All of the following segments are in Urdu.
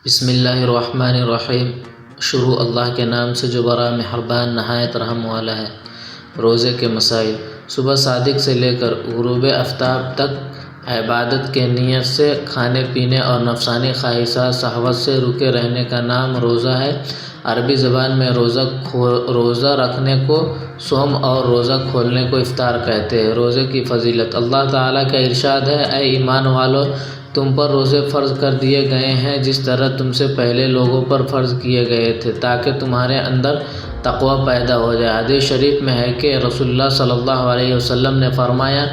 بسم اللہ الرحمن الرحیم۔ شروع اللہ کے نام سے جو بڑا مہربان نہایت رحم والا ہے۔ روزے کے مسائل۔ صبح صادق سے لے کر غروب آفتاب تک عبادت کے نیت سے کھانے پینے اور نفسانی خواہشات شہوت سے رکے رہنے کا نام روزہ ہے۔ عربی زبان میں روزہ رکھنے کو صوم اور روزہ کھولنے کو افطار کہتے ہیں۔ روزے کی فضیلت۔ اللہ تعالیٰ کا ارشاد ہے، اے ایمان والو، تم پر روزے فرض کر دیے گئے ہیں جس طرح تم سے پہلے لوگوں پر فرض کیے گئے تھے تاکہ تمہارے اندر تقوی پیدا ہو جائے۔ حدیث شریف میں ہے کہ رسول اللہ صلی اللہ علیہ وسلم نے فرمایا،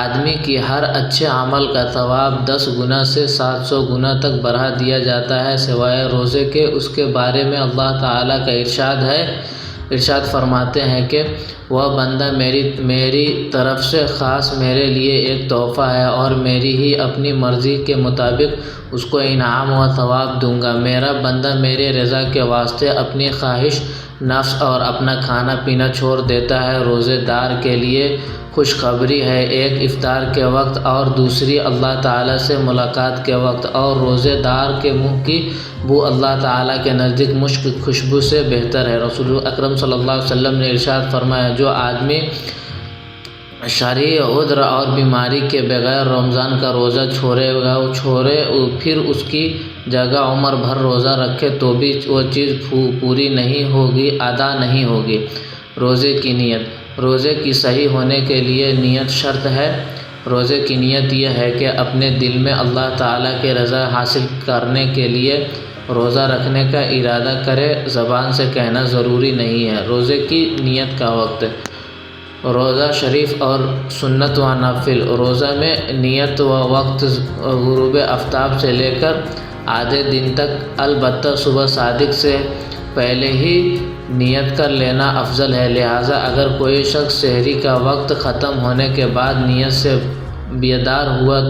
آدمی کی ہر اچھے عمل کا ثواب 10 گنا سے 700 گنا تک بڑھا دیا جاتا ہے سوائے روزے کے۔ اس کے بارے میں اللہ تعالیٰ کا ارشاد فرماتے ہیں کہ وہ بندہ میری طرف سے خاص میرے لیے ایک تحفہ ہے اور میری ہی اپنی مرضی کے مطابق اس کو انعام و ثواب دوں گا۔ میرا بندہ میرے رضا کے واسطے اپنی خواہش نفس اور اپنا کھانا پینا چھوڑ دیتا ہے۔ روزے دار کے لیے خوشخبری ہے، ایک افطار کے وقت اور دوسری اللہ تعالیٰ سے ملاقات کے وقت، اور روزے دار کے منہ کی بو اللہ تعالیٰ کے نزدیک مشک خوشبو سے بہتر ہے۔ رسول اکرم صلی اللہ علیہ وسلم نے ارشاد فرمایا، جو آدمی شرعی عذر اور بیماری کے بغیر رمضان کا روزہ چھوڑے پھر اس کی جگہ عمر بھر روزہ رکھے تو بھی وہ چیز پوری نہیں ہوگی، ادا نہیں ہوگی۔ روزے کی نیت۔ روزے کی صحیح ہونے کے لیے نیت شرط ہے۔ روزے کی نیت یہ ہے کہ اپنے دل میں اللہ تعالیٰ کی رضا حاصل کرنے کے لیے روزہ رکھنے کا ارادہ کرے، زبان سے کہنا ضروری نہیں ہے۔ روزے کی نیت کا وقت۔ روزہ شریف اور سنت و نفل۔ روزہ میں نیت و وقت غروب آفتاب سے لے کر آدھے دن تک، البتہ صبح صادق سے پہلے ہی نیت کر لینا افضل ہے۔ لہٰذا اگر کوئی شخص سحری کا وقت ختم ہونے کے بعد نیند سے بیدار ہوا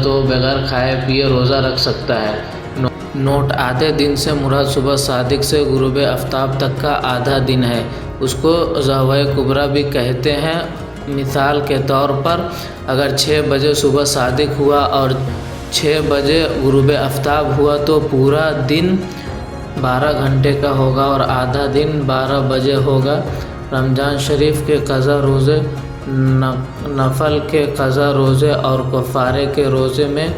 تو وہ بغیر کھائے پیے روزہ رکھ سکتا ہے۔ نوٹ: آدھے دن سے مراد صبح صادق سے غروب آفتاب تک کا آدھا دن ہے۔ اس کو ضحوہ کبریٰ بھی کہتے ہیں۔ مثال کے طور پر اگر 6 بجے صبح صادق ہوا اور 6 بجے غروب آفتاب ہوا تو پورا دن 12 گھنٹے کا ہوگا اور آدھا دن 12 بجے ہوگا۔ رمضان شریف کے قضا روزے، نفل کے قضا روزے اور کفارے کے روزے میں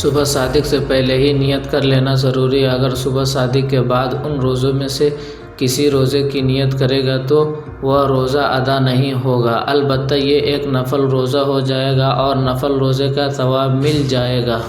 صبح صادق سے پہلے ہی نیت کر لینا ضروری ہے۔ اگر صبح صادق کے بعد ان روزوں میں سے کسی روزے کی نیت کرے گا تو وہ روزہ ادا نہیں ہوگا، البتہ یہ ایک نفل روزہ ہو جائے گا اور نفل روزے کا ثواب مل جائے گا۔